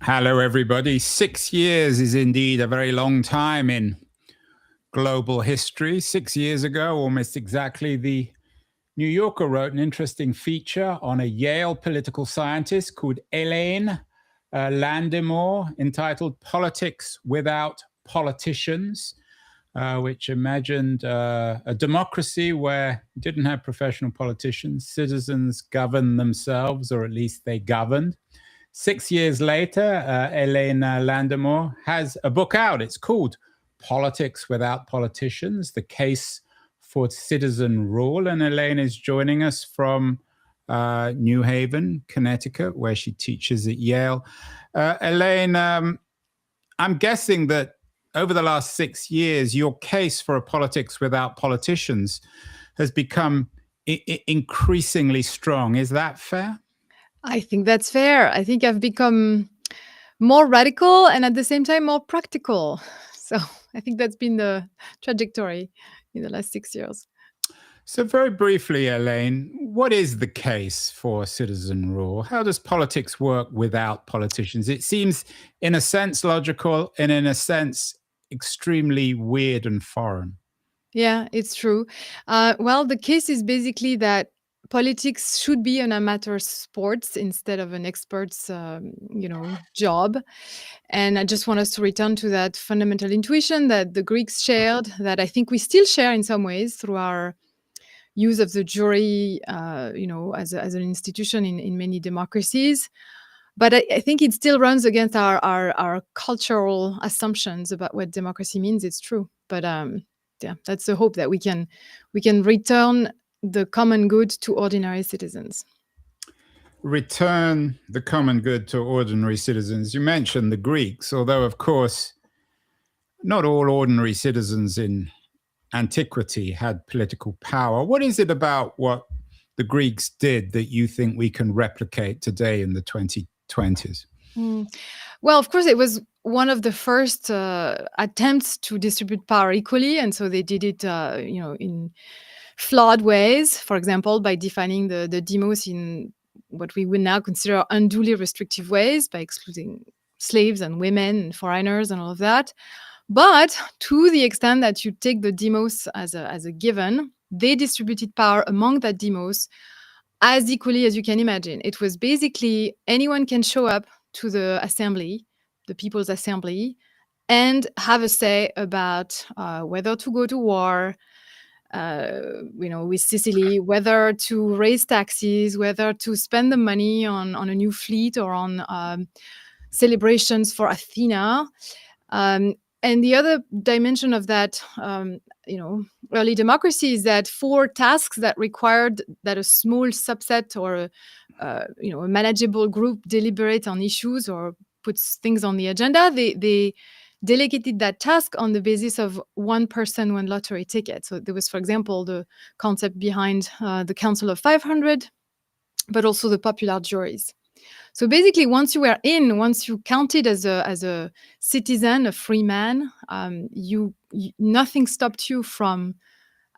Hello, everybody. 6 years is indeed a very long time in global history. 6 years ago, almost exactly, the New Yorker wrote an interesting feature on a Yale political scientist called Helene Landmore, entitled Politics Without Politicians, which imagined a democracy where you didn't have professional politicians. Citizens governed themselves, or at least they governed. 6 years later, Helene Landmore has a book out. It's called Politics Without Politicians, The Case for Citizen Rule. And Helene is joining us from New Haven, Connecticut, where she teaches at Yale. Helene, I'm guessing that over the last 6 years, your case for a politics without politicians has become increasingly strong. Is that fair? I think that's fair. I think I've become more radical and at the same time more practical. So I think that's been the trajectory in the last 6 years. So, very briefly, Elaine, what is the case for citizen rule? How does politics work without politicians? It seems, in a sense, logical, and in a sense, extremely weird and foreign. Yeah, it's true. Well, the case is basically that politics should be an amateur sport instead of an expert's, job. And I just want us to return to that fundamental intuition that the Greeks shared, that I think we still share in some ways through our use of the jury, as an institution in many democracies. But I think it still runs against our cultural assumptions about what democracy means. It's true, but yeah, that's the hope that we can return the common good to ordinary citizens. Return the common good to ordinary citizens. You mentioned the Greeks, although, of course, not all ordinary citizens in antiquity had political power. What is it about what the Greeks did that you think we can replicate today in the 2020s? Well, of course, it was one of the first attempts to distribute power equally, and so they did it, in flawed ways. For example, by defining the demos in what we would now consider unduly restrictive ways, by excluding slaves and women and foreigners and all of that. But to the extent that you take the demos as a given, they distributed power among that demos as equally as you can imagine. It was basically anyone can show up to the assembly, the People's Assembly, and have a say about whether to go to war, with Sicily, whether to raise taxes, whether to spend the money on a new fleet or on celebrations for Athena. And the other dimension of that, early democracy is that for tasks that required that a small subset or a manageable group deliberate on issues or puts things on the agenda, they delegated that task on the basis of one person, one lottery ticket. So there was, for example, the concept behind the Council of 500, but also the popular juries. So basically, once you counted as a citizen, a free man, nothing stopped you from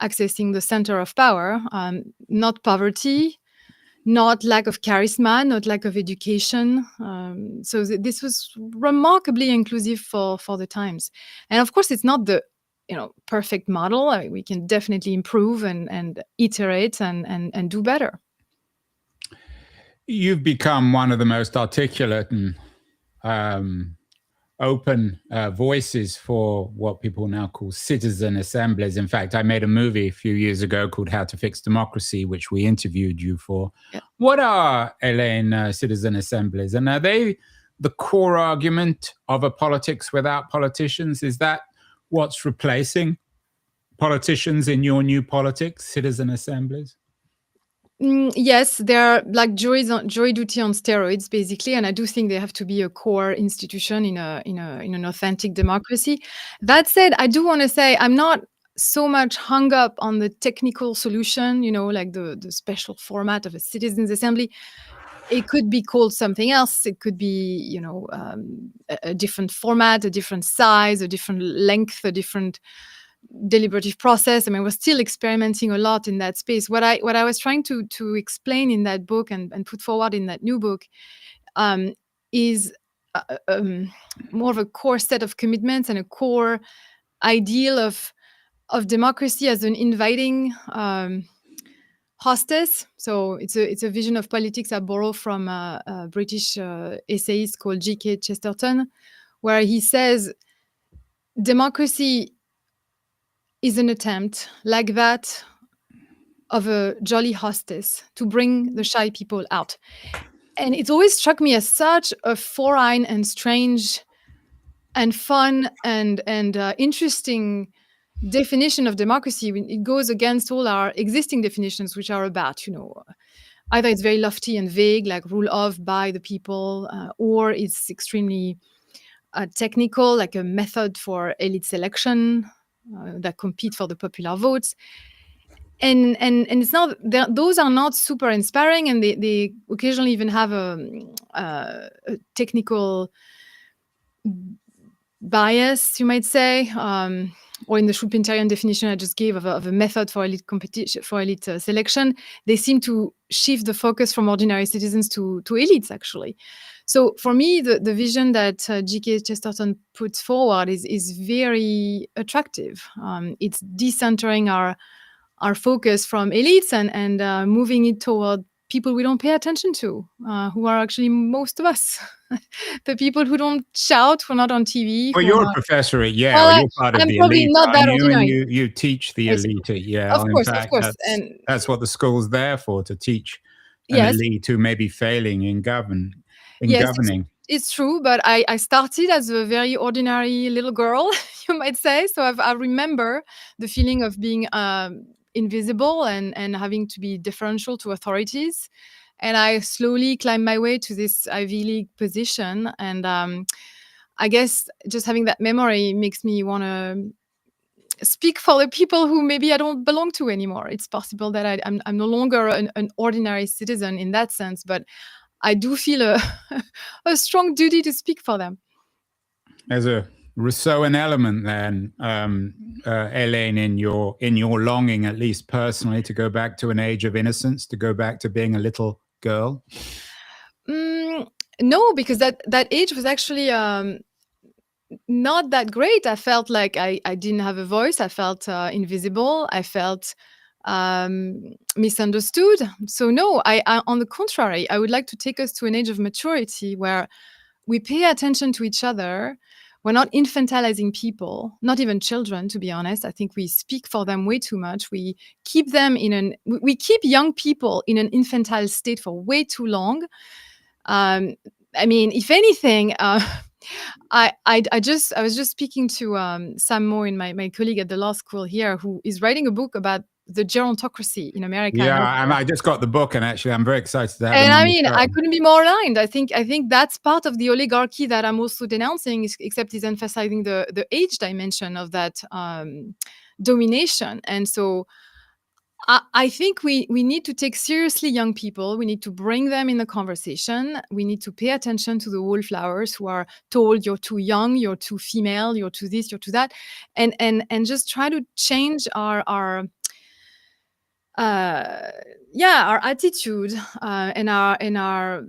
accessing the center of power. Not poverty, not lack of charisma, not lack of education. So this was remarkably inclusive for the times. And of course, it's not the perfect model. I mean, we can definitely improve and iterate and do better. You've become one of the most articulate and open voices for what people now call citizen assemblies. In fact, I made a movie a few years ago called How to Fix Democracy, which we interviewed you for. Yeah. What are, Helene, citizen assemblies? And are they the core argument of a politics without politicians? Is that what's replacing politicians in your new politics, citizen assemblies? Yes, they're like jury duty on steroids, basically, and I do think they have to be a core institution in an authentic democracy. That said, I do want to say I'm not so much hung up on the technical solution, like the special format of a citizens' assembly. It could be called something else. It could be, a different format, a different size, a different length, a different deliberative process. I mean, we're still experimenting a lot in that space. What I was trying to explain in that book and put forward in that new book is more of a core set of commitments and a core ideal of democracy as an inviting hostess. So it's a vision of politics I borrow from a British essayist called G.K. Chesterton, where he says democracy is an attempt like that of a jolly hostess to bring the shy people out. And it always struck me as such a foreign and strange and fun and interesting definition of democracy. It goes against all our existing definitions, which are about, either it's very lofty and vague, like rule of, by the people, or it's extremely technical, like a method for elite selection that compete for the popular votes. And it's not, those are not super inspiring, and they occasionally even have a technical bias, you might say, or in the Schumpeterian definition I just gave of a method for elite competition, for elite selection, they seem to shift the focus from ordinary citizens to elites, actually. So for me, the vision that G.K. Chesterton puts forward is very attractive. It's decentering our focus from elites and moving it toward people we don't pay attention to, who are actually most of us. The people who don't shout, who are not on TV. Well, you're a professor at Yale. Well, You're part of I'm the probably elite, not that aren't you? And ordinary. you teach the elite at Yale. Of In course, fact, and that's what the school's there for, to teach an yes, elite who may be failing in governing. it's true. But I started as a very ordinary little girl, you might say. So I remember the feeling of being invisible and having to be deferential to authorities. And I slowly climbed my way to this Ivy League position. And I guess just having that memory makes me want to speak for the people who maybe I don't belong to anymore. It's possible that I'm no longer an ordinary citizen in that sense, but I do feel a strong duty to speak for them. There's a Rousseauan element then, Helene, in your longing, at least personally, to go back to an age of innocence, to go back to being a little girl. No, because that age was actually not that great. I felt like I didn't have a voice. I felt invisible. I felt misunderstood. So no, I on the contrary, I would like to take us to an age of maturity where we pay attention to each other. We're not infantilizing people, not even children, to be honest. I think we speak for them way too much. We keep them we keep young people in an infantile state for way too long. I mean, if anything, I was just speaking to Sam Moore, my colleague at the law school here, who is writing a book about the gerontocracy in America. Yeah, and I just got the book, and actually, I'm very excited to have it. And I mean, I couldn't be more aligned. I think that's part of the oligarchy that I'm also denouncing, except he's emphasizing the age dimension of that domination. And so I think we need to take seriously young people. We need to bring them in the conversation. We need to pay attention to the wallflowers who are told you're too young, you're too female, you're too this, you're too that, and just try to change our attitude and our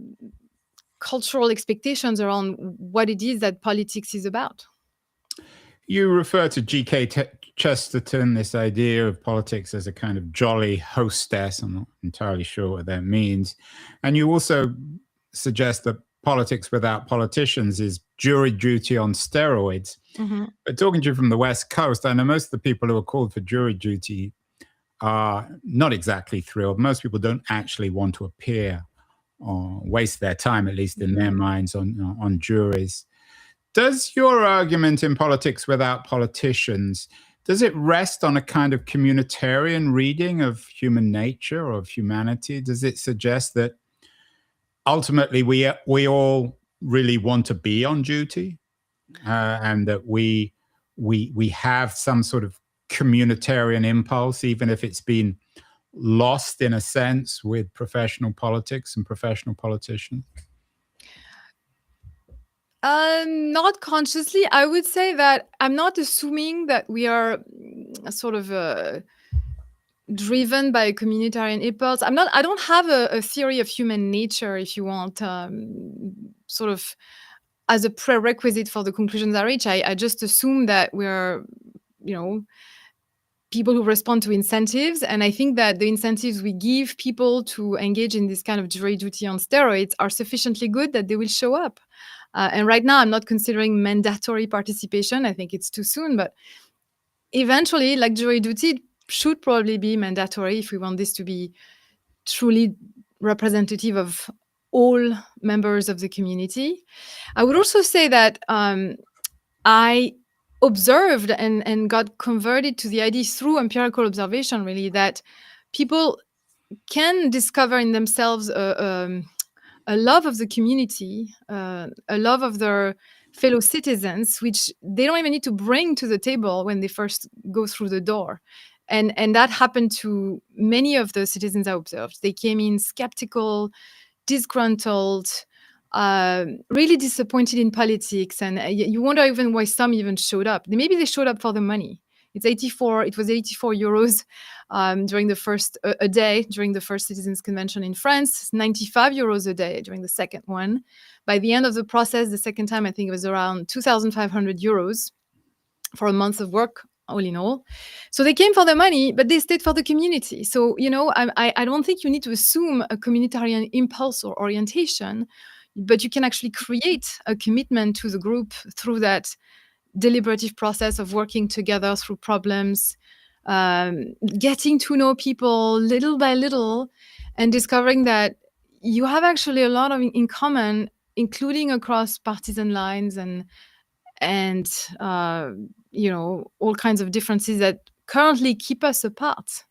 cultural expectations around what it is that politics is about. You refer to G.K. Chesterton, this idea of politics as a kind of jolly hostess. I'm not entirely sure what that means. And you also suggest that politics without politicians is jury duty on steroids. Mm-hmm. But talking to you from the West Coast, I know most of the people who are called for jury duty are not exactly thrilled. Most people don't actually want to appear or waste their time, at least in their minds, on juries. Does your argument in politics without politicians, does it rest on a kind of communitarian reading of human nature or of humanity? Does it suggest that ultimately we all really want to be on duty, and that we have some sort of communitarian impulse, even if it's been lost in a sense with professional politics and professional politicians? Not consciously. I would say that I'm not assuming that we are sort of driven by a communitarian impulse. I don't have a theory of human nature, if you want, sort of as a prerequisite for the conclusions I reach. I just assume that we're, people who respond to incentives. And I think that the incentives we give people to engage in this kind of jury duty on steroids are sufficiently good that they will show up. And right now, I'm not considering mandatory participation. I think it's too soon. But eventually, like jury duty, should probably be mandatory if we want this to be truly representative of all members of the community. I would also say that I observed and got converted to the idea through empirical observation, really, that people can discover in themselves a love of the community, a love of their fellow citizens, which they don't even need to bring to the table when they first go through the door. And that happened to many of the citizens I observed. They came in skeptical, disgruntled, really disappointed in politics, and you wonder even why some even showed up. Maybe they showed up for the money. It was 84 euros during the first a day during the first citizens convention in France, 95 euros a day during the second one. By the end of the process, the second time, I think it was around 2,500 euros for a month of work, all in all. So they came for the money, but they stayed for the community. So, I don't think you need to assume a communitarian impulse or orientation, but you can actually create a commitment to the group through that deliberative process of working together through problems, getting to know people little by little, and discovering that you have actually a lot in common, including across partisan lines and all kinds of differences that currently keep us apart.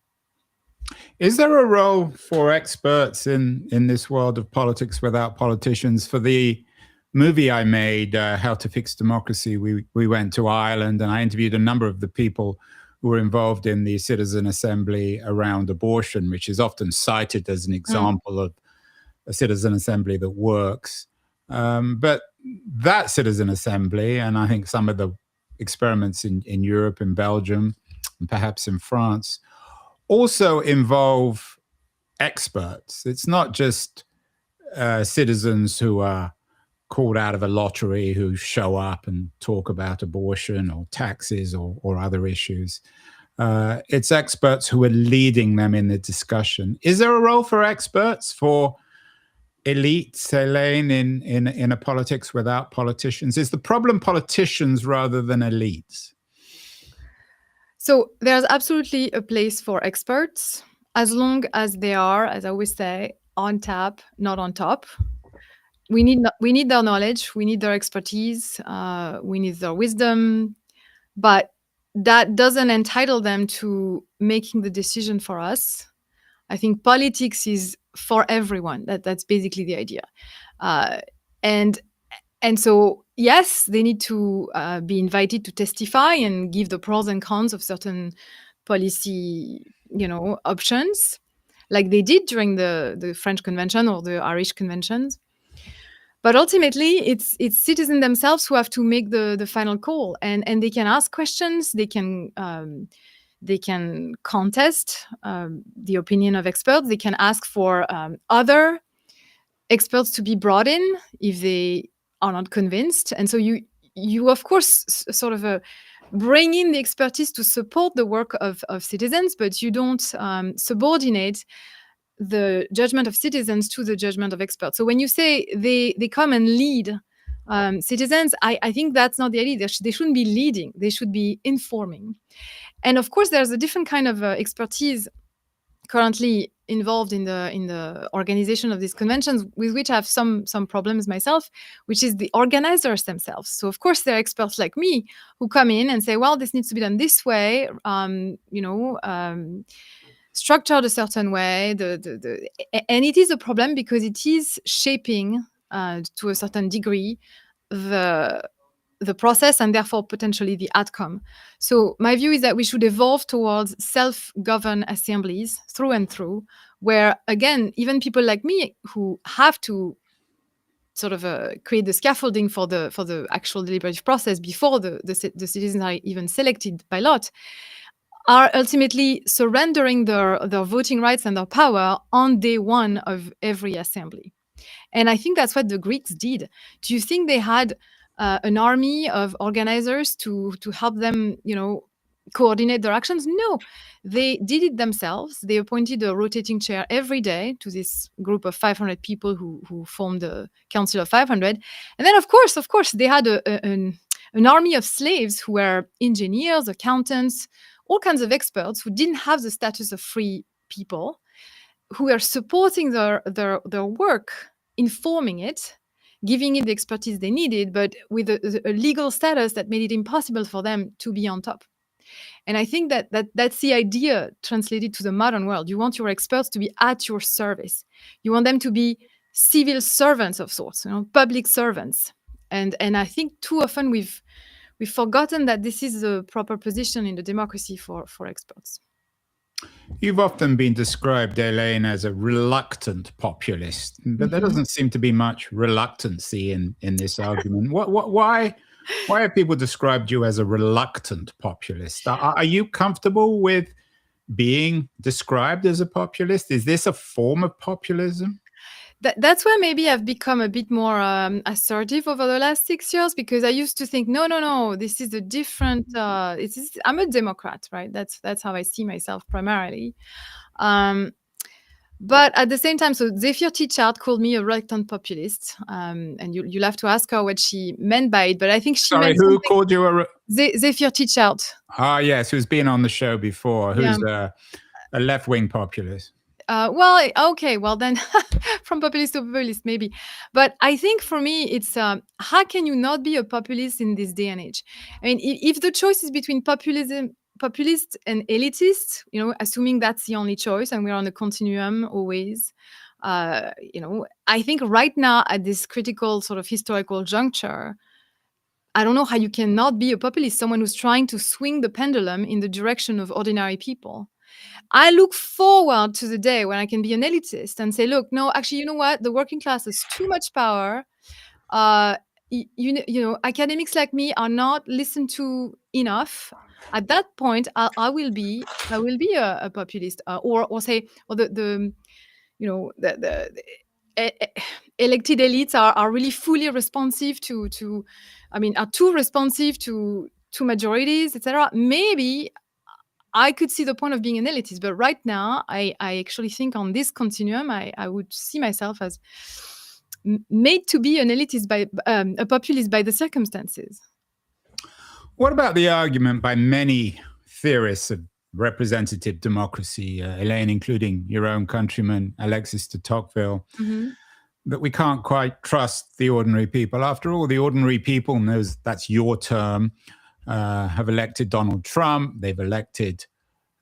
Is there a role for experts in this world of politics without politicians? For the movie I made, How to Fix Democracy, we went to Ireland and I interviewed a number of the people who were involved in the citizen assembly around abortion, which is often cited as an example of a citizen assembly that works. But that citizen assembly, and I think some of the experiments in Europe, in Belgium, and perhaps in France, also involve experts. It's not just citizens who are called out of a lottery who show up and talk about abortion or taxes or other issues. It's experts who are leading them in the discussion. Is there a role for experts, for elites, Helene, in a politics without politicians? Is the problem politicians rather than elites? So there's absolutely a place for experts, as long as they are, as I always say, on tap, not on top. We need their knowledge, we need their expertise, we need their wisdom, but that doesn't entitle them to making the decision for us. I think politics is for everyone. That's basically the idea. And so, yes, they need to be invited to testify and give the pros and cons of certain policy, options, like they did during the French Convention or the Irish conventions. But ultimately, it's citizens themselves who have to make the final call, and they can ask questions. They can contest the opinion of experts. They can ask for other experts to be brought in if they are not convinced. And so you of course sort of bring in the expertise to support the work of citizens, but you don't subordinate the judgment of citizens to the judgment of experts. So when you say they come and lead citizens, I think that's not the idea. They shouldn't be leading. They should be informing. And of course, there's a different kind of expertise currently involved in the organization of these conventions, with which I have some problems myself, which is the organizers themselves. So of course, there are experts like me who come in and say, well, this needs to be done this way, structured a certain way. And it is a problem because it is shaping to a certain degree the process and therefore potentially the outcome. So my view is that we should evolve towards self-governed assemblies through and through, where again, even people like me who have to sort of create the scaffolding for the actual deliberative process before the citizens are even selected by lot, are ultimately surrendering their voting rights and their power on day one of every assembly. And I think that's what the Greeks did. Do you think they had an army of organizers to help them, coordinate their actions? No, they did it themselves. They appointed a rotating chair every day to this group of 500 people who formed the Council of 500. And then, of course, they had an army of slaves who were engineers, accountants, all kinds of experts who didn't have the status of free people, who were supporting their work, informing it, giving it the expertise they needed, but with a legal status that made it impossible for them to be on top. And I think that's the idea translated to the modern world. You want your experts to be at your service. You want them to be civil servants of sorts, public servants. And I think too often we've forgotten that this is the proper position in the democracy for experts. You've often been described, Helene, as a reluctant populist, but there doesn't seem to be much reluctancy in this argument. Why have people described you as a reluctant populist? Are you comfortable with being described as a populist? Is this a form of populism? That's where maybe I've become a bit more assertive over the last 6 years, because I used to think, no, this is a different. I'm a Democrat, right? That's how I see myself primarily. But at the same time, so Zephyr Tichard called me a reluctant populist, and you'll have to ask her what she meant by it. But I think she meant who called you a Zephyr Tichard? Ah, yes, who's been on the show before? Who's Yeah. a left-wing populist? Well, okay, well then, from populist to populist, maybe. But I think for me, it's how can you not be a populist in this day and age? I mean, if the choice is between populist and elitist, assuming that's the only choice, and we're on a continuum always, I think right now at this critical sort of historical juncture, I don't know how you cannot be a populist, someone who's trying to swing the pendulum in the direction of ordinary people. I look forward to the day when I can be an elitist and say, look, no, actually, you know what? The working class has too much power. Academics like me are not listened to enough. At that point, I will be a populist, or say, or the elected elites are really fully responsive are too responsive to majorities, etc. Maybe I could see the point of being an elitist, but right now, I actually think on this continuum, I would see myself as made to be an elitist a populist by the circumstances. What about the argument by many theorists of representative democracy, Helene, including your own countryman, Alexis de Tocqueville, that we can't quite trust the ordinary people? After all, the ordinary people, knows that's your term, have elected Donald Trump. They've elected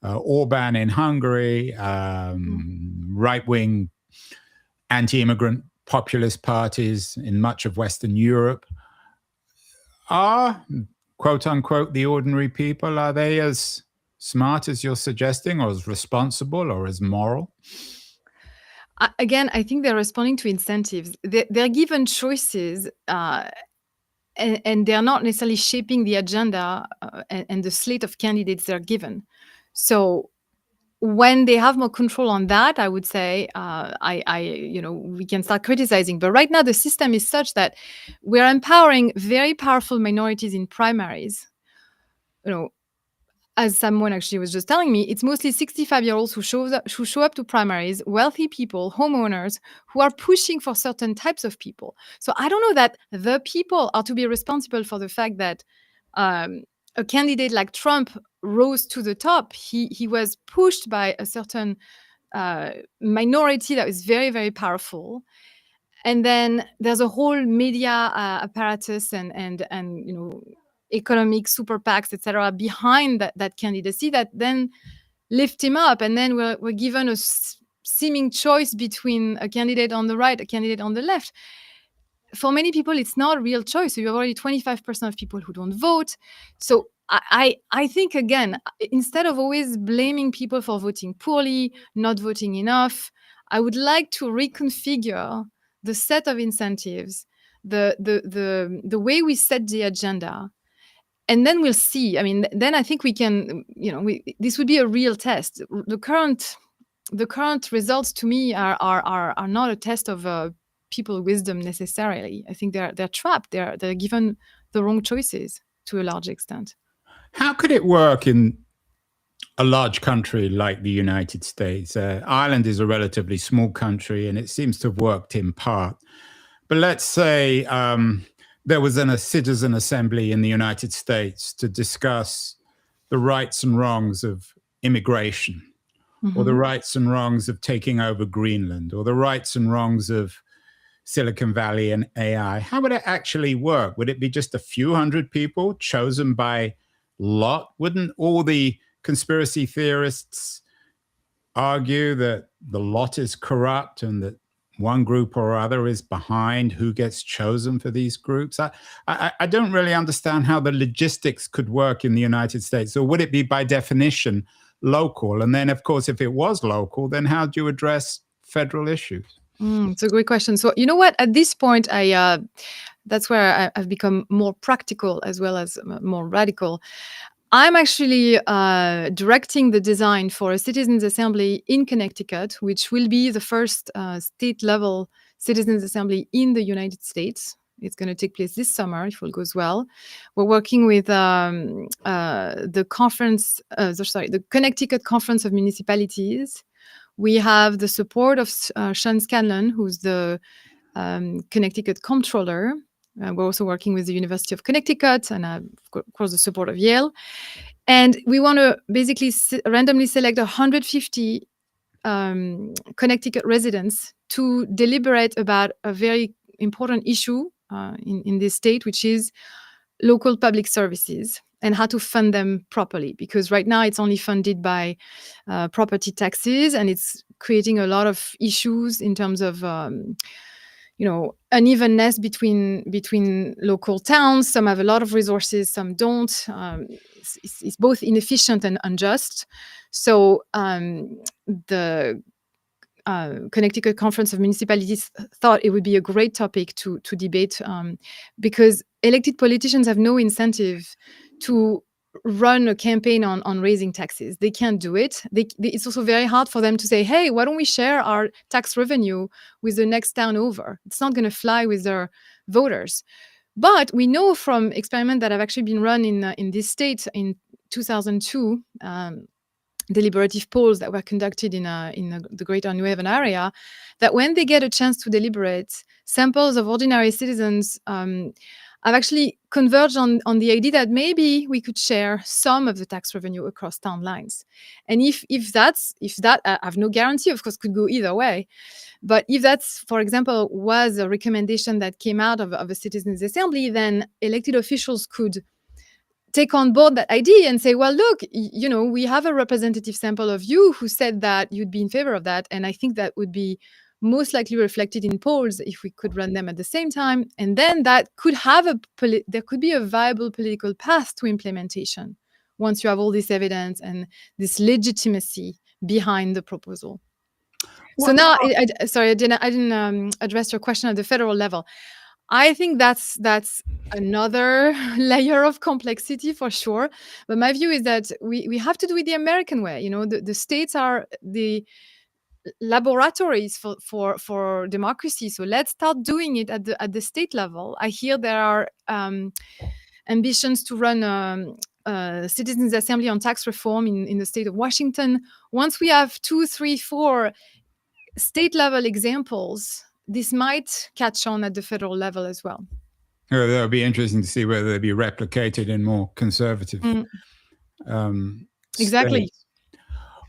Orban in Hungary, right-wing anti-immigrant populist parties in much of Western Europe. Are, quote unquote, the ordinary people, are they as smart as you're suggesting, or as responsible, or as moral? Again, I think they're responding to incentives. They're given choices, and they're not necessarily shaping the agenda and the slate of candidates they're given. So when they have more control on that, I would say we can start criticizing. But right now, the system is such that we're empowering very powerful minorities in primaries. As someone actually was just telling me, it's mostly 65-year-olds who show up to primaries, wealthy people, homeowners, who are pushing for certain types of people. So I don't know that the people are to be responsible for the fact that a candidate like Trump rose to the top. He was pushed by a certain minority that was very, very powerful. And then there's a whole media apparatus and economic super PACs, etc., behind that candidacy that then lift him up. And then we're given a seeming choice between a candidate on the right, a candidate on the left. For many people, it's not a real choice. So you have already 25% of people who don't vote. So I think, again, instead of always blaming people for voting poorly, not voting enough, I would like to reconfigure the set of incentives, the way we set the agenda. And then we'll see. I mean, then I think we can, this would be a real test. The current results to me are not a test of people wisdom necessarily. I think they're trapped. They're given the wrong choices to a large extent. How could it work in a large country like the United States? Ireland is a relatively small country, and it seems to have worked in part. But let's say there was a citizen assembly in the United States to discuss the rights and wrongs of immigration, or the rights and wrongs of taking over Greenland, or the rights and wrongs of Silicon Valley and AI. How would it actually work? Would it be just a few hundred people chosen by lot? Wouldn't all the conspiracy theorists argue that the lot is corrupt and that one group or other is behind who gets chosen for these groups? I don't really understand how the logistics could work in the United States. Or would it be by definition local? And then, of course, if it was local, then how do you address federal issues? It's a great question. So you know what? At this point, that's where I've become more practical as well as more radical. I'm actually directing the design for a citizens' assembly in Connecticut, which will be the first state-level citizens' assembly in the United States. It's going to take place this summer, if all goes well. We're working with the Connecticut Conference of Municipalities. We have the support of Sean Scanlon, who's the Connecticut comptroller. We're also working with the University of Connecticut and, of course, the support of Yale. And we want to basically randomly select 150 Connecticut residents to deliberate about a very important issue in this state, which is local public services and how to fund them properly. Because right now it's only funded by property taxes, and it's creating a lot of issues in terms of unevenness between local towns. Some have a lot of resources, some don't. It's both inefficient and unjust. So the Connecticut Conference of Municipalities thought it would be a great topic to debate, because elected politicians have no incentive to run a campaign on raising taxes. They can't do it. It's also very hard for them to say, hey, why don't we share our tax revenue with the next town over? It's not going to fly with their voters. But we know from experiments that have actually been run in this state in 2002, deliberative polls that were conducted in the Greater New Haven area, that when they get a chance to deliberate, samples of ordinary citizens have actually converged on the idea that maybe we could share some of the tax revenue across town lines. And if that, I have no guarantee, of course, could go either way. But if that's, for example, was a recommendation that came out of a citizens' assembly, then elected officials could take on board that idea and say, well, look, we have a representative sample of you who said that you'd be in favor of that. And I think that would be most likely reflected in polls if we could run them at the same time. And then that could have there could be a viable political path to implementation once you have all this evidence and this legitimacy behind the proposal. So now, sorry, I didn't address your question at the federal level. I think that's another layer of complexity for sure. But my view is that we have to do it the American way. The states are the laboratories for democracy. So let's start doing it at the state level. I hear there are ambitions to run a citizens' assembly on tax reform in the state of Washington. Once we have 2, 3, 4 state-level examples, this might catch on at the federal level as well. That would be interesting to see whether they'd be replicated in more conservative exactly. States.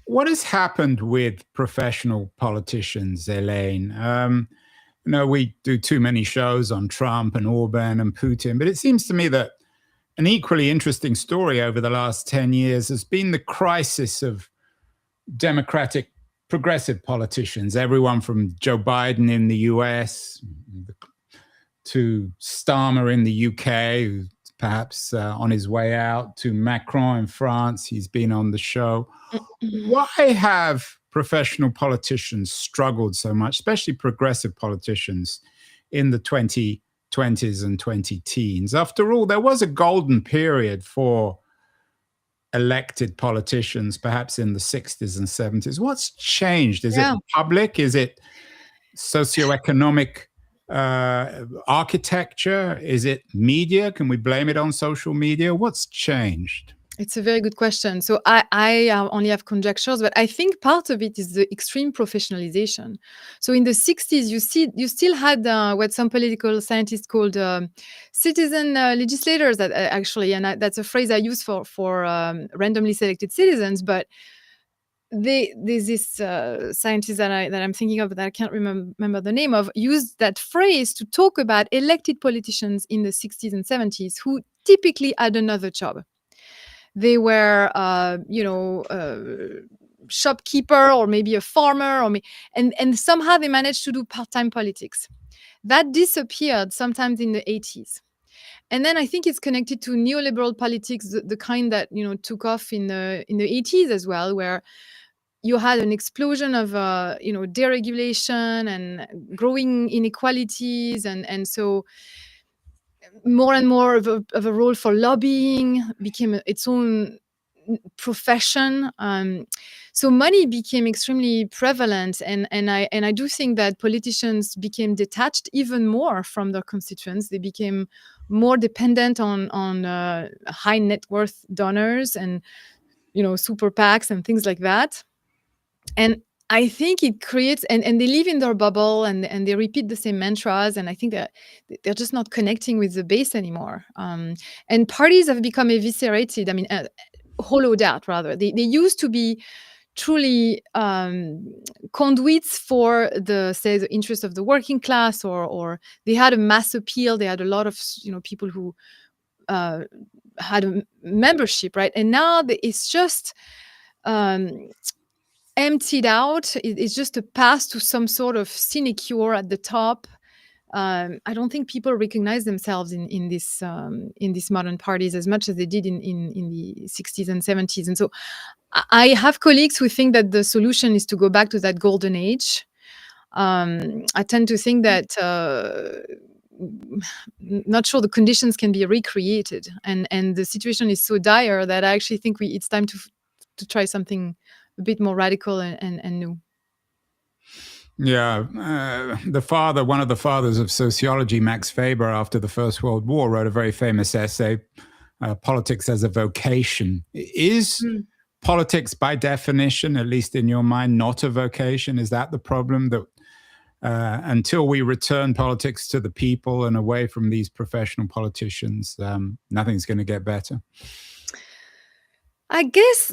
What has happened with professional politicians, Helene? We do too many shows on Trump and Orban and Putin, but it seems to me that an equally interesting story over the last 10 years has been the crisis of democratic progressive politicians, everyone from Joe Biden in the US to Starmer in the UK, who's perhaps on his way out, to Macron in France. He's been on the show. Why have professional politicians struggled so much, especially progressive politicians, in the 2020s and 2010s? After all, there was a golden period for elected politicians, perhaps in the 60s and 70s. What's changed? Is it public? Is it socioeconomic architecture? Is it media? Can we blame it on social media? What's changed? It's a very good question. So I only have conjectures, but I think part of it is the extreme professionalization. So in the 60s, you still had what some political scientists called citizen legislators. That actually, and that's a phrase I use for randomly selected citizens. But there's this scientist that I'm thinking of that I can't remember the name of, used that phrase to talk about elected politicians in the 60s and 70s who typically had another job. They were, shopkeeper or maybe a farmer, and somehow they managed to do part-time politics. That disappeared sometimes in the 80s. And then I think it's connected to neoliberal politics, the kind that took off in the 80s as well, where you had an explosion of deregulation and growing inequalities, and so more and more of a role for lobbying became its own profession. So money became extremely prevalent, and I do think that politicians became detached even more from their constituents. They became more dependent on high net worth donors and super PACs and things like that. And I think it creates, and they live in their bubble, and they repeat the same mantras, and I think that they're just not connecting with the base anymore. And parties have become eviscerated. I mean, hollowed out rather. They used to be truly conduits for the interest of the working class, or they had a mass appeal. They had a lot of people who had a membership, right? And now it's just emptied out. It's just a path to some sort of sinecure at the top. I don't think people recognize themselves in these modern parties as much as they did in the 60s and 70s. And so I have colleagues who think that the solution is to go back to that golden age. I tend to think that not sure the conditions can be recreated, and the situation is so dire that I actually think it's time to try something a bit more radical and new. Yeah, one of the fathers of sociology, Max Weber, after the First World War, wrote a very famous essay, Politics as a Vocation. Is politics, by definition, at least in your mind, not a vocation? Is that the problem, that until we return politics to the people and away from these professional politicians, nothing's going to get better? I guess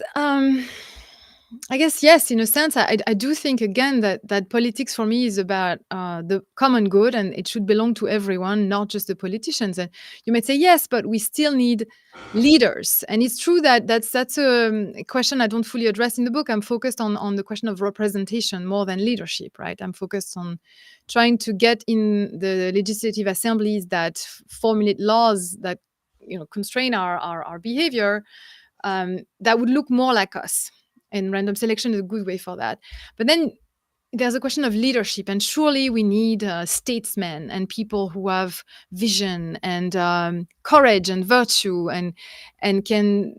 yes, in a sense. I do think again that politics for me is about the common good, and it should belong to everyone, not just the politicians. And you might say yes, but we still need leaders. And it's true that's a question I don't fully address in the book. I'm focused on the question of representation more than leadership, right? I'm focused on trying to get in the legislative assemblies that formulate laws that constrain our behavior, that would look more like us. And random selection is a good way for that. But then there's a question of leadership, and surely we need statesmen and people who have vision and courage and virtue, and can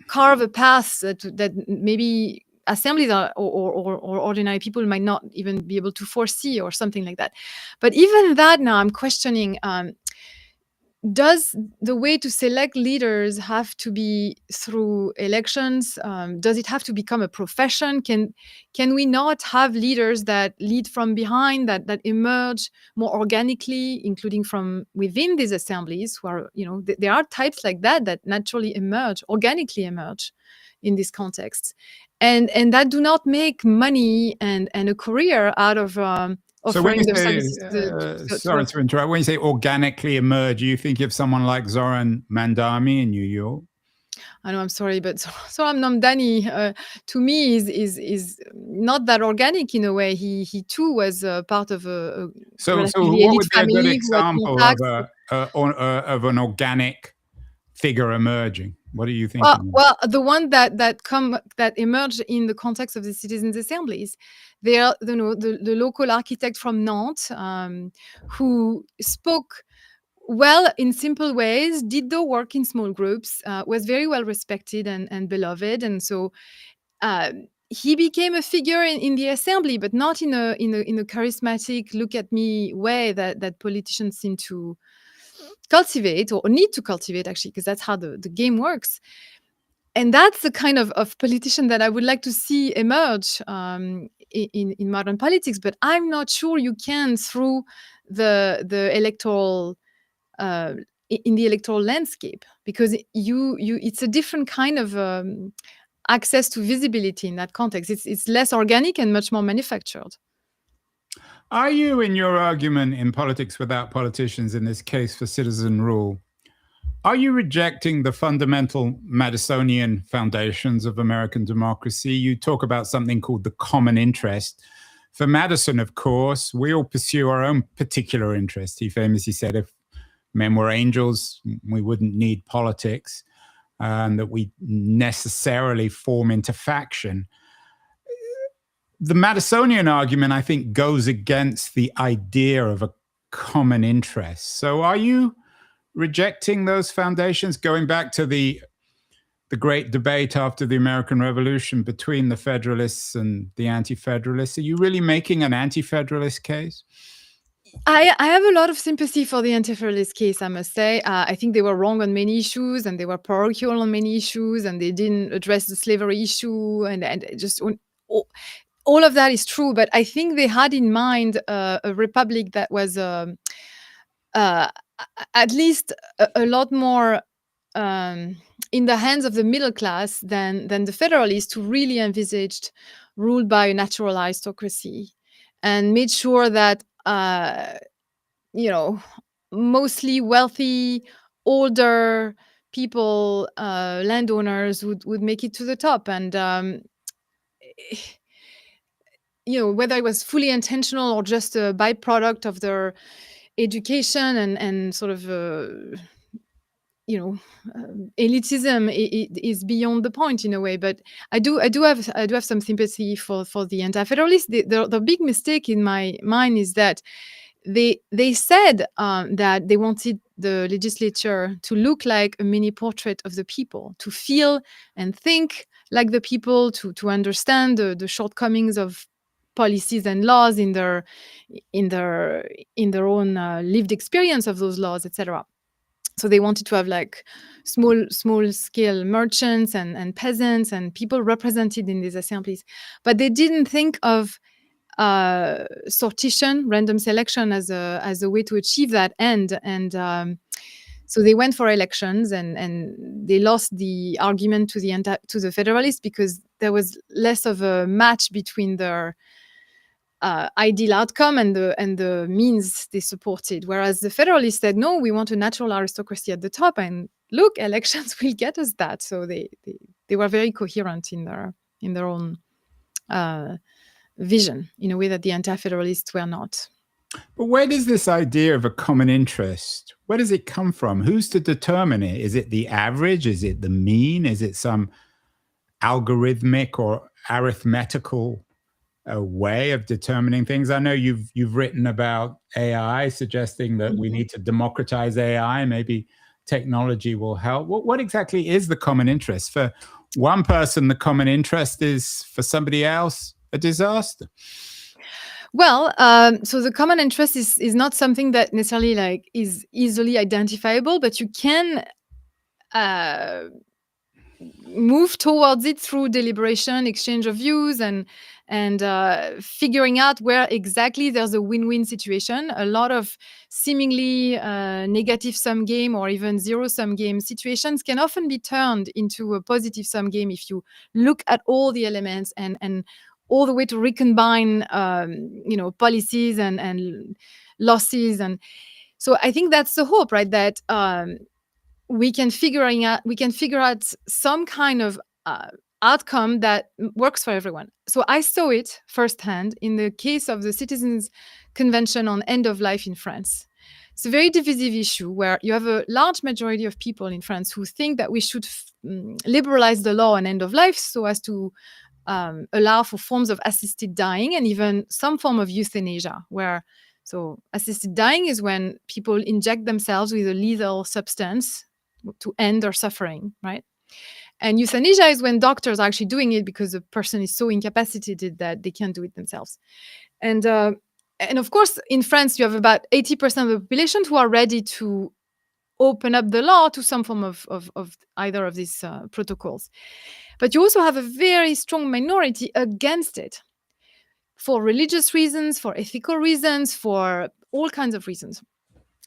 carve a path that maybe assemblies or ordinary people might not even be able to foresee, or something like that. But even that, now I'm questioning, does the way to select leaders have to be through elections? Does it have to become a profession? Can we not have leaders that lead from behind, that emerge more organically, including from within these assemblies, who are, there are types like that naturally organically emerge in this context, and that do not make money and a career out of so when you say, sorry to interrupt, when you say organically emerge, you think of someone like Zoran Mandani in New York? I know, I'm sorry, but Zoran Mandani, to me, is not that organic in a way. He too was part of a so what would be a good example of an organic figure emerging? What are you thinking? Well, the one that emerged in the context of the citizens' assemblies, they are the local architect from Nantes, who spoke well in simple ways, did the work in small groups, was very well respected and beloved, and so he became a figure in the assembly, but not in a charismatic, look at me way that politicians seem to cultivate or need to cultivate, actually, because that's how the game works. And that's the kind of politician that I would like to see emerge in modern politics. But I'm not sure you can through the electoral in the electoral landscape, because it's a different kind of access to visibility in that context. It's less organic and much more manufactured. Are you, in your argument in Politics Without Politicians, in this case for citizen rule, are you rejecting the fundamental Madisonian foundations of American democracy? You talk about something called the common interest. For Madison, of course, we all pursue our own particular interest. He famously said, if men were angels, we wouldn't need politics, and that we necessarily form into faction. The Madisonian argument, I think, goes against the idea of a common interest. So are you rejecting those foundations, going back to the great debate after the American Revolution between the Federalists and the Anti-Federalists? Are you really making an anti-Federalist case? I have a lot of sympathy for the Anti-Federalist case, I must say. I think they were wrong on many issues, and they were parochial on many issues, and they didn't address the slavery issue, and just all of that is true. But I think they had in mind a republic that was at least a lot more in the hands of the middle class than the Federalists, who really envisaged ruled by a natural aristocracy and made sure that mostly wealthy, older people, landowners would make it to the top. And whether it was fully intentional or just a byproduct of their education and sort of elitism, it is beyond the point in a way. But I do have some sympathy for the anti-federalists. The big mistake in my mind is that they said that they wanted the legislature to look like a mini portrait of the people, to feel and think like the people, to understand the shortcomings of policies and laws in their own lived experience of those laws, etc. So they wanted to have like small scale merchants and peasants and people represented in these assemblies, but they didn't think of sortition, random selection, as a way to achieve that end. And so they went for elections, and they lost the argument to the Federalists, because there was less of a match between their ideal outcome and the means they supported. Whereas the Federalists said, no, we want a natural aristocracy at the top, and look, elections will get us that. So they were very coherent in their own vision, in a way that the anti-federalists were not. But where does this idea of a common interest, where does it come from? Who's to determine it? Is it the average? Is it the mean? Is it some algorithmic or arithmetical way of determining things? I know you've written about AI, suggesting that we need to democratize AI. Maybe technology will help. What exactly is the common interest? For one person, the common interest is, for somebody else, a disaster. Well, so the common interest is not something that necessarily is easily identifiable, but you can move towards it through deliberation, exchange of views, and figuring out where exactly there's a win-win situation. A lot of seemingly negative sum game or even zero-sum game situations can often be turned into a positive sum game if you look at all the elements and all the way to recombine policies and losses. And so I think that's the hope, right? That we can figure out some kind of outcome that works for everyone. So I saw it firsthand in the case of the Citizens' Convention on End of Life in France. It's a very divisive issue where you have a large majority of people in France who think that we should liberalize the law on end of life so as to allow for forms of assisted dying and even some form of euthanasia, so assisted dying is when people inject themselves with a lethal substance to end their suffering, right? And euthanasia is when doctors are actually doing it because the person is so incapacitated that they can't do it themselves. And of course, in France, you have about 80% of the population who are ready to open up the law to some form of either of these protocols. But you also have a very strong minority against it for religious reasons, for ethical reasons, for all kinds of reasons.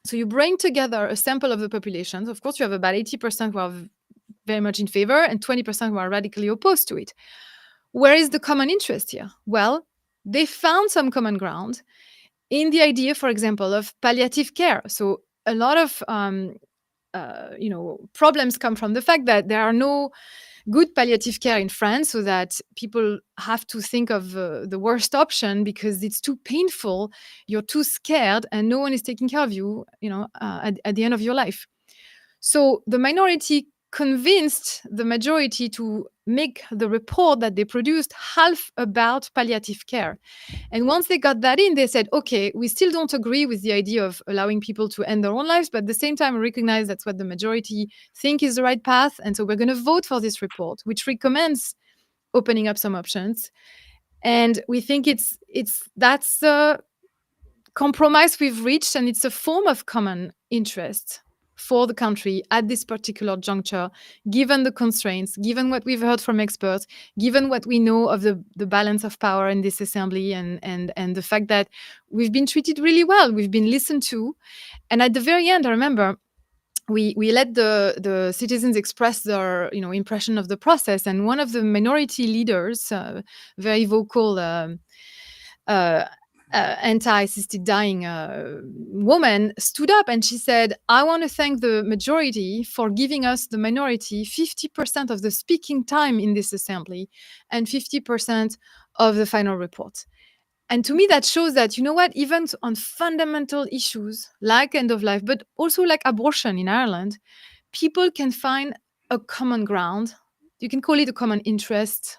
So you bring together a sample of the population. Of course, you have about 80% who are very much in favor and 20% who are radically opposed to it. Where is the common interest here? Well, they found some common ground in the idea, for example, of palliative care. So a lot of problems come from the fact that there are no good palliative care in France, so that people have to think of the worst option because it's too painful, you're too scared, and no one is taking care of you, at the end of your life. So the minority convinced the majority to make the report that they produced half about palliative care. And once they got that in, they said, okay, we still don't agree with the idea of allowing people to end their own lives, but at the same time, we recognize that's what the majority think is the right path. And so we're going to vote for this report, which recommends opening up some options. And we think that's a compromise we've reached, and it's a form of common interest for the country at this particular juncture, given the constraints, given what we've heard from experts, given what we know of the balance of power in this assembly, and the fact that we've been treated really well, we've been listened to. And at the very end, I remember we let the citizens express their impression of the process, and one of the minority leaders, very vocal anti-assisted dying woman, stood up and she said, I want to thank the majority for giving us, the minority, 50% of the speaking time in this assembly and 50% of the final report. And to me, that shows that, even on fundamental issues like end of life, but also like abortion in Ireland, people can find a common ground. You can call it a common interest,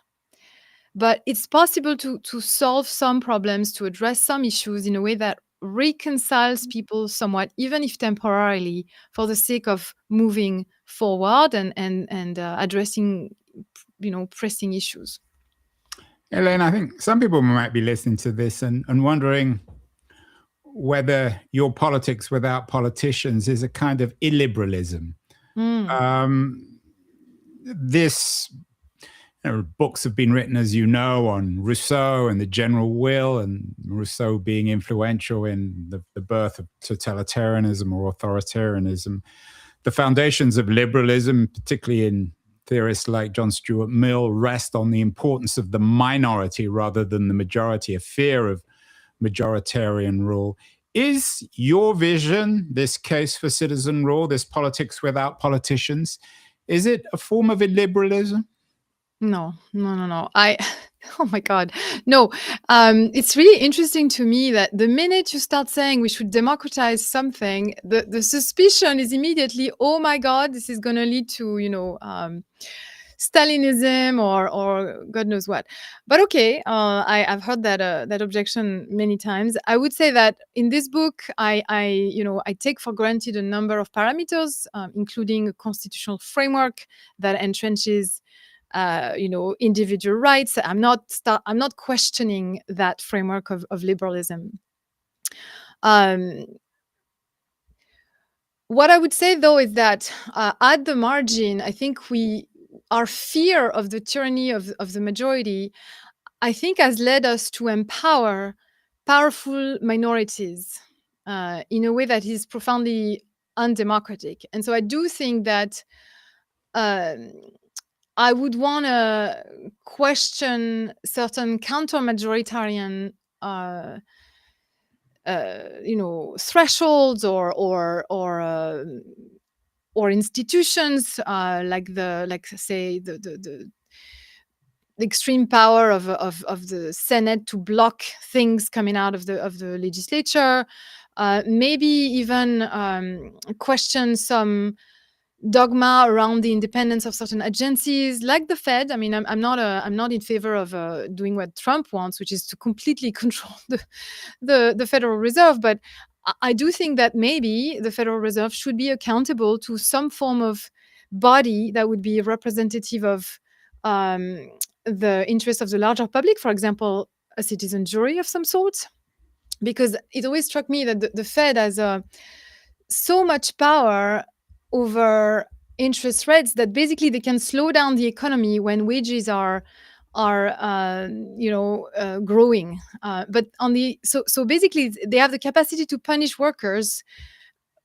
but it's possible to solve some problems, to address some issues in a way that reconciles people somewhat, even if temporarily, for the sake of moving forward and addressing, pressing issues. Helene, I think some people might be listening to this and wondering whether your politics without politicians is a kind of illiberalism. Books have been written, as you know, on Rousseau and the general will, and Rousseau being influential in the birth of totalitarianism or authoritarianism. The foundations of liberalism, particularly in theorists like John Stuart Mill, rest on the importance of the minority rather than the majority, a fear of majoritarian rule. Is your vision, this case for citizen rule, this politics without politicians, is it a form of illiberalism? No. Oh my God, no. It's really interesting to me that the minute you start saying we should democratize something, the suspicion is immediately, oh my God, this is going to lead to, Stalinism or God knows what. But okay, I've heard that objection many times. I would say that in this book, I take for granted a number of parameters, including a constitutional framework that entrenches individual rights. I'm not questioning that framework of liberalism. What I would say, though, is that at the margin, I think our fear of the tyranny of the majority, I think, has led us to empower powerful minorities in a way that is profoundly undemocratic. And so I do think that I would want to question certain counter-majoritarian, thresholds or institutions, like say the extreme power of the Senate to block things coming out of the legislature. Maybe even question some dogma around the independence of certain agencies like the Fed. I mean, I'm not in favor of doing what Trump wants, which is to completely control the Federal Reserve. But I do think that maybe the Federal Reserve should be accountable to some form of body that would be representative of the interests of the larger public, for example, a citizen jury of some sort. Because it always struck me that the Fed has so much power over interest rates that basically they can slow down the economy when wages are growing. But on the so basically they have the capacity to punish workers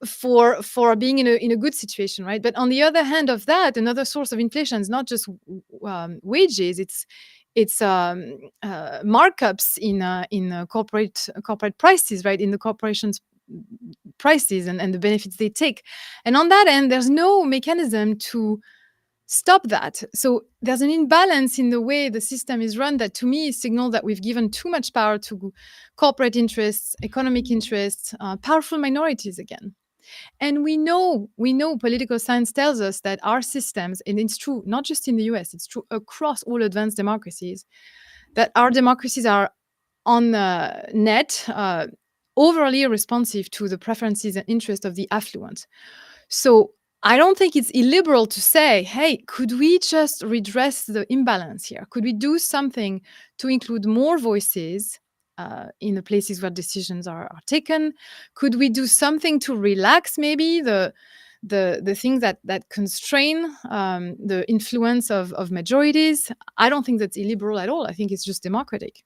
for being in a good situation, right? But on the other hand of that, another source of inflation is not just wages; it's markups in corporate prices, right? In the corporations' prices and the benefits they take. And on that end, there's no mechanism to stop that. So there's an imbalance in the way the system is run that to me signal that we've given too much power to corporate interests, economic interests, powerful minorities again. And we know political science tells us that our systems, and it's true not just in the US, it's true across all advanced democracies, that our democracies are on the net overly responsive to the preferences and interests of the affluent. So I don't think it's illiberal to say, hey, could we just redress the imbalance here? Could we do something to include more voices in the places where decisions are taken? Could we do something to relax maybe the things that constrain the influence of majorities? I don't think that's illiberal at all. I think it's just democratic.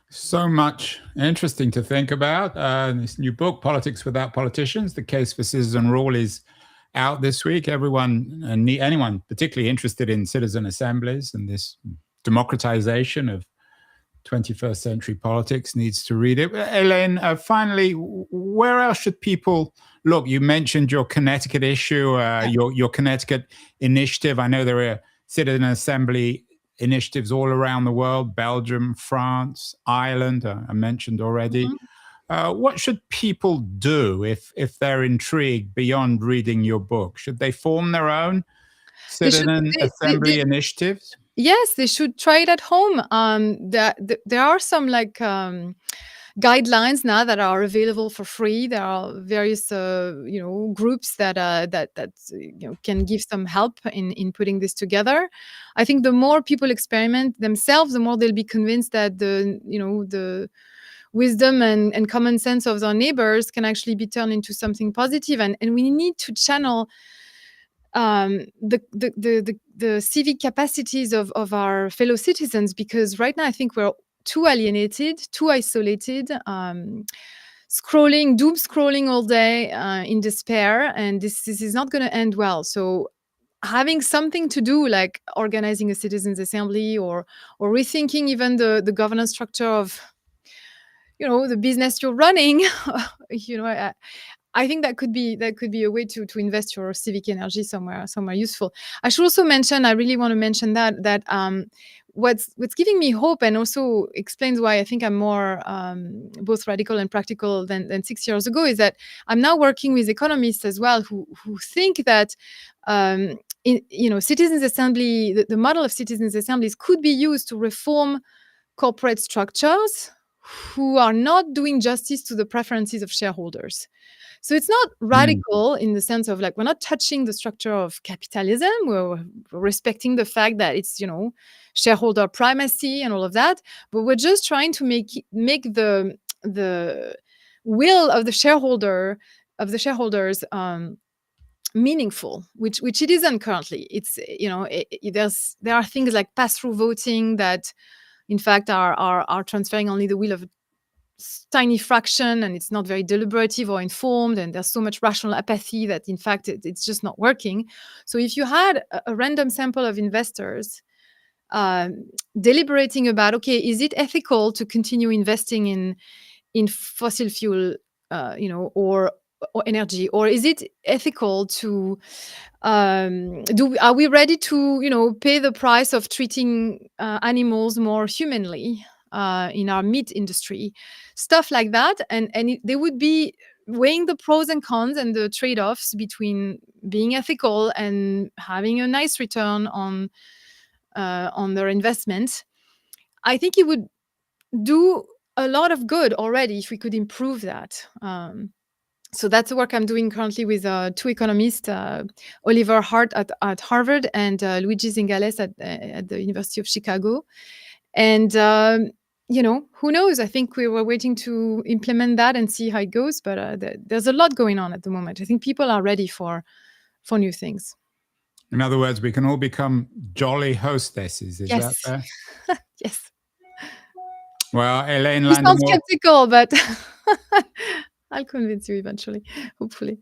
So much interesting to think about. This new book, Politics Without Politicians, The Case for Citizen Rule, is out this week. Anyone particularly interested in citizen assemblies and this democratization of 21st century politics needs to read it. Helene, finally, where else should people look? You mentioned your Connecticut issue, your Connecticut initiative. I know there are citizen assembly initiatives all around the world, Belgium, France, Ireland, I mentioned already. What should people do if they're intrigued beyond reading your book? Should they form their own citizen assembly initiatives? Yes, they should try it at home. There are some guidelines now that are available for free. There are various groups that can give some help in putting this together. I think the more people experiment themselves, the more they'll be convinced that the wisdom and common sense of their neighbors can actually be turned into something positive. And we need to channel the civic capacities of our fellow citizens, because right now I think we're too alienated, too isolated, doom scrolling all day in despair, and this is not going to end well. So having something to do, like organizing a citizens assembly or rethinking even the governance structure of the business you're running, I think that could be a way to invest your civic energy somewhere useful. I should also mention, I really want to mention that what's giving me hope and also explains why I think I'm more both radical and practical than 6 years ago, is that I'm now working with economists as well who think that citizens assembly, the model of citizens assemblies could be used to reform corporate structures who are not doing justice to the preferences of shareholders. So it's not radical in the sense of like, we're not touching the structure of capitalism. We're respecting the fact that it's, shareholder primacy and all of that. But we're just trying to make the will of the shareholders meaningful, which it isn't currently. It's, there are things like pass-through voting that in fact are transferring only the will of tiny fraction, and it's not very deliberative or informed, and there's so much rational apathy that in fact it's just not working. So if you had a random sample of investors deliberating about, okay, is it ethical to continue investing in fossil fuel or energy, or is it ethical to are we ready to pay the price of treating animals more humanly in our meat industry, stuff like that. And they would be weighing the pros and cons and the trade-offs between being ethical and having a nice return on their investment. I think it would do a lot of good already if we could improve that. So that's the work I'm doing currently with two economists, Oliver Hart at Harvard and Luigi Zingales at the University of Chicago. And who knows? I think we were waiting to implement that and see how it goes. But there's a lot going on at the moment. I think people are ready for new things. In other words, we can all become jolly hostesses. Is that Yes. fair? Yes. Well, Helene You sound Landmore, skeptical, but I'll convince you eventually, hopefully.